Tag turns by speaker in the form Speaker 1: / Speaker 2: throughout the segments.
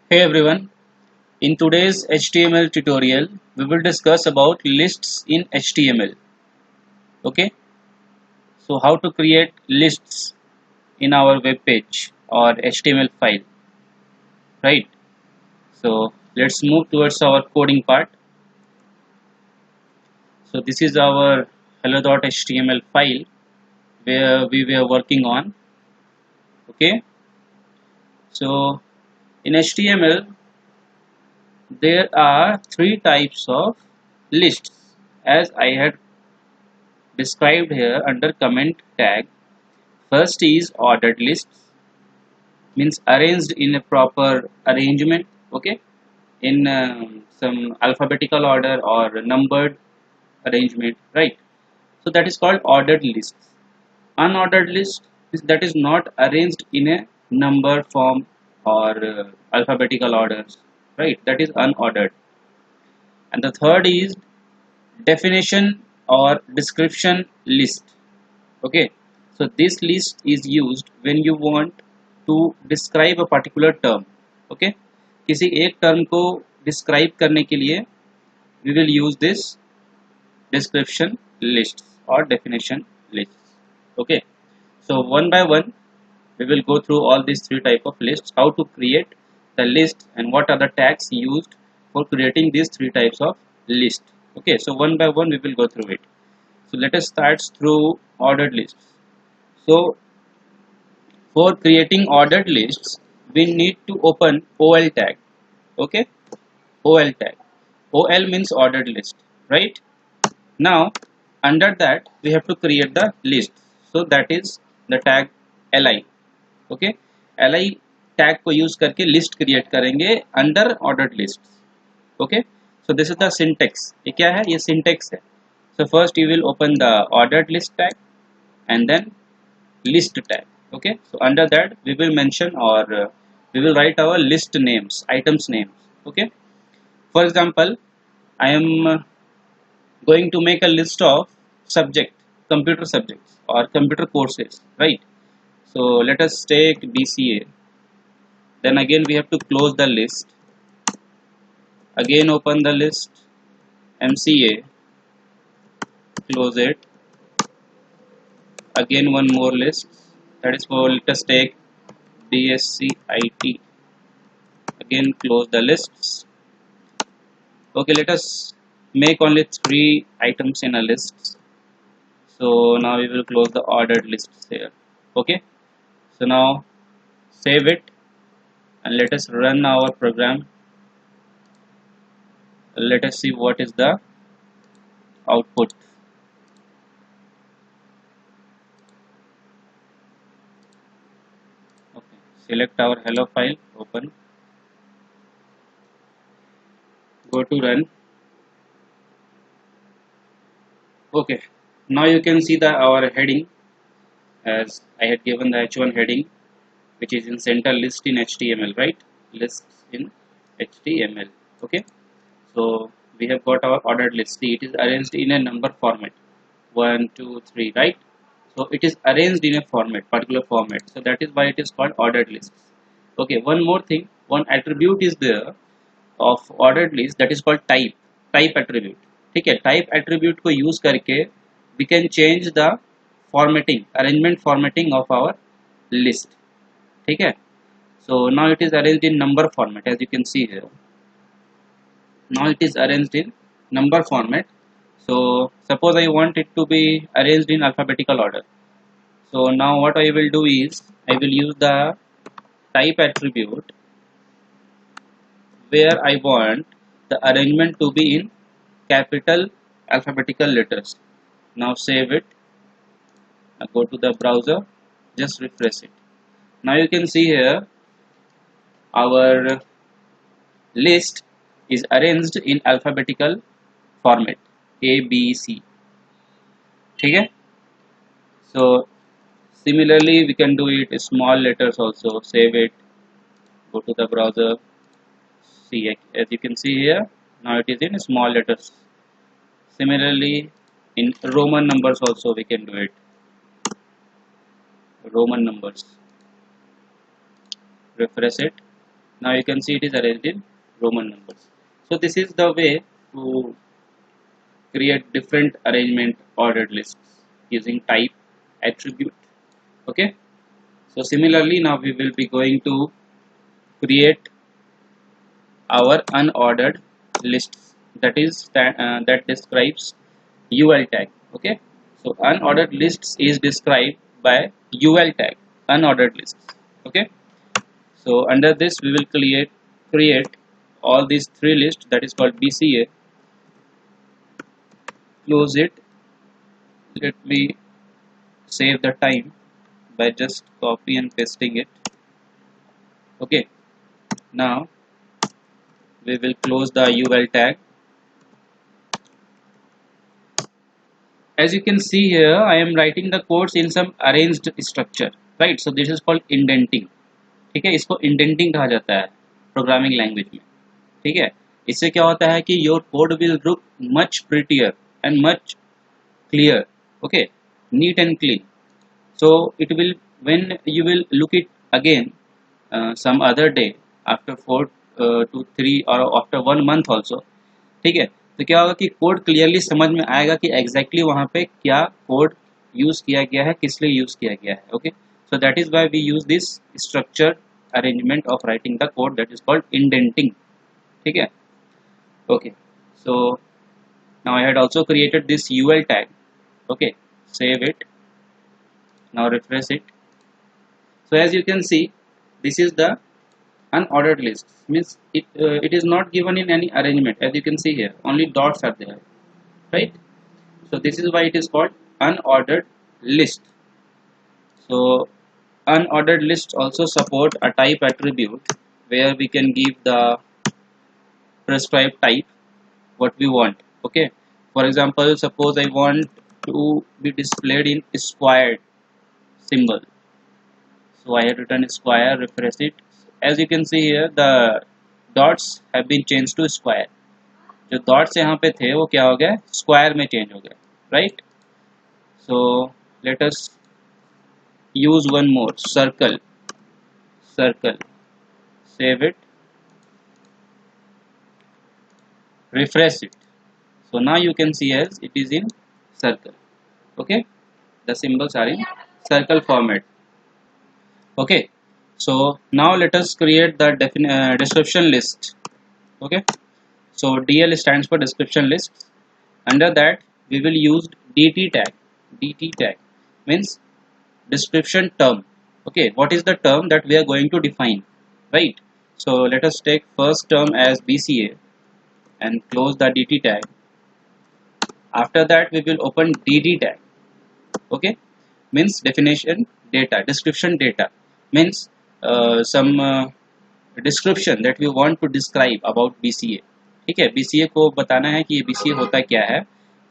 Speaker 1: Hey everyone, in today's HTML tutorial, we will discuss about lists in HTML. Okay, so how to create lists in our web page or HTML file, right? So let's move towards our coding part. So this is our hello.html file where we were working on. Okay, so in HTML, there are three types of lists as I had described here under comment tag. First is ordered lists, means arranged in a proper arrangement, okay, in some alphabetical order or numbered arrangement, right? So that is called ordered lists. Unordered list is that is not arranged in a number form or alphabetical orders, right? That is unordered. And the third is definition or description list. Okay, so this list is used when you want to describe a particular term. Okay, किसी एक term को describe करने के लिए we will use this description lists or definition lists. Okay, so one by one we will go through all these three type of lists, how to create the list and what are the tags used for creating these three types of list. Okay, so one by one we will go through it. So let us start through ordered lists. So for creating ordered lists, we need to open OL tag. Okay, OL tag. OL means ordered list, right? Now, under that, we have to create the list. So that is the tag li. Okay, li tag को use करके list create करेंगे under ordered lists. Okay, so this is the syntax. ये क्या है? ये syntax है. So first you will open the ordered list tag and then list tag. Okay, so under that we will mention or we will write our list names, items names. Okay, for example, I am going to make a list of subject, computer subjects or computer courses, right? So let us take BCA, then again we have to close the list, again open the list, MCA, close it, again one more list, that is for let us take DSCIT, again close the lists. Okay, let us make only three items in a list. So now we will close the ordered lists here. Okay, so now save it and let us run our program. Let us see what is the output. Okay, select our hello file, open, go to run. Okay, now you can see the our heading, as I had given the h1 heading, which is in center list in HTML, right? Lists in HTML. Okay, so we have got our ordered list. See, it is arranged in a number format, 1 2 3, right? So it is arranged in a format, particular format, so that is why it is called ordered lists. Okay, one more thing, one attribute is there of ordered list, that is called type attribute. ठीक है, type attribute को use करके we can change the formatting, arrangement formatting of our list. ठीक है, so now it is arranged in number format, as you can see here. Now it is arranged in number format. So suppose I want it to be arranged in alphabetical order. So now what I will do is I will use the type attribute where I want the arrangement to be in capital alphabetical letters. Now save it. Now go to the browser, just refresh it. Now you can see here our list is arranged in alphabetical format A B C. ठीक है? So similarly we can do it small letters also. Save it. Go to the browser. See, as you can see here, now it is in small letters. Similarly, in Roman numbers also we can do it. Roman numbers. Refresh it. Now you can see it is arranged in Roman numbers. So this is the way to create different arrangement ordered lists using type attribute. Okay. So similarly, now we will be going to create our unordered lists, that describes ul tag. Okay, so unordered lists is described by ul tag, unordered lists. Okay, so under this we will create all these three lists, that is called bca. Close it. Let me save the time by just copy and pasting it. Okay, now we will close the ul tag. As you can see here, I am writing the codes in some arranged structure, right? So this is called indenting. ठीक है, इसको indenting कहा जाता है programming language में. ठीक है, इससे क्या होता है कि your code will look much prettier and much clear. Okay, neat and clean. So it will, when you will look it again some other day after 4 to 3 or after 1 month also. ठीक है, तो क्या होगा कि code clearly समझ में आएगा कि एग्जैक्टली वहाँ पे क्या कोड यूज किया गया है, किस लिए यूज किया गया है. Okay, so that is why we use this structured arrangement of writing the code, that is called indenting. ठीक है. Okay, so now I had also created this ul tag. Okay, save it. Now refresh it. So as you can see, this is the unordered list, means it is not given in any arrangement. As you can see here, only dots are there, right? So this is why it is called unordered list. So unordered lists also support a type attribute where we can give the prescribed type what we want. Okay, for example, suppose I want to be displayed in squared symbol, so I have written square. Refresh it. As you can see here, the dots have been changed to square. जो dots यहाँ पे थे वो क्या हो गया, square में change हो गया, right? So let us use one more circle. Save it, refresh it. So now you can see as it is in circle. Okay, the symbols are in circle format. Okay, so now let us create the description list. Okay, so DL stands for description list. Under that we will use DT tag means description term. Okay, what is the term that we are going to define, right? So let us take first term as BCA and close the DT tag. After that we will open DD tag. Okay, means definition data, description data, means some description that we want to describe about BCA. ठीक है, BCA को बताना है कि ये BCA होता क्या है.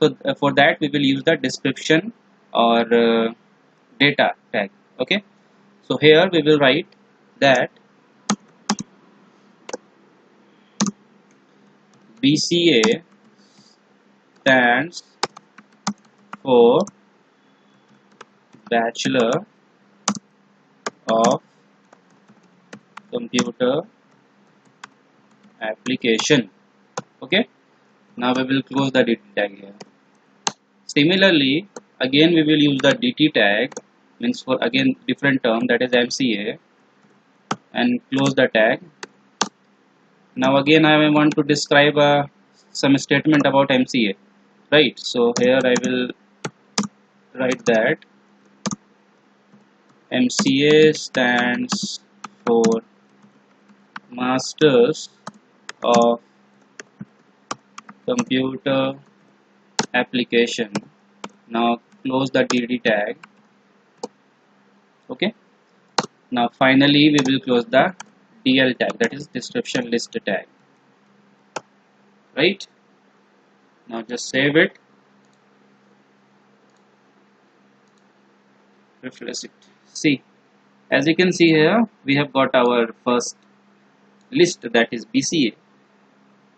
Speaker 1: So for that we will use the description or data tag. Okay, so here we will write that BCA stands for Bachelor of Computer Application. Okay, now we will close the DT tag here. Similarly, again we will use the DT tag, means for again different term, that is MCA, and close the tag. Now again I want to describe some statement about MCA, right? So here I will write that MCA stands for Masters of Computer Application. Now close the DD tag. Okay, now finally we will close the DL tag, that is description list tag, right? Now just save it, refresh it. See, as you can see here, we have got our first list, that is BCA,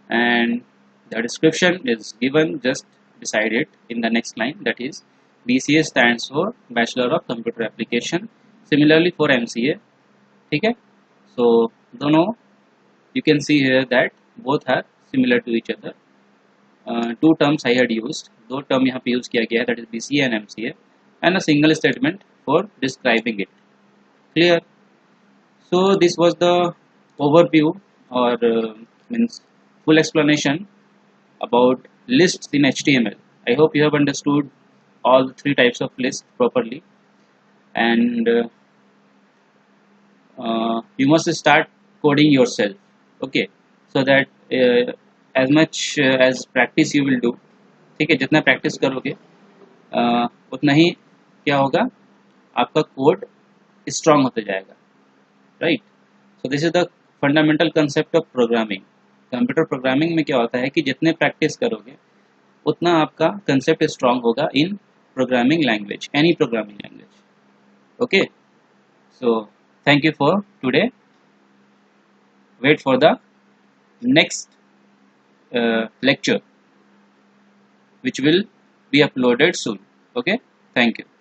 Speaker 1: and the description is given just beside it in the next line, that is BCA stands for Bachelor of Computer Application. Similarly for MCA. ठीक है, so दोनों you can see here that both are similar to each other. Two terms I had used, दो term यहाँ पे use किया गया है, that is BCA and MCA, and a single statement for describing it. Clear? So this was the overview or means full explanation about lists in HTML. I hope you have understood all the three types of lists properly, and you must start coding yourself. Okay, so that as much as practice you will do, ठीक है, जितना practice करोगे उतना ही क्या होगा, आपका code strong होते जाएगा, right. So this is the fundamental concept of programming. Computer programming में क्या होता है कि जितने प्रैक्टिस करोगे उतना आपका कंसेप्ट स्ट्रांग होगा इन programming language, any programming language. Okay, so thank you for today. Wait for the next lecture which will be uploaded soon. Okay, thank you.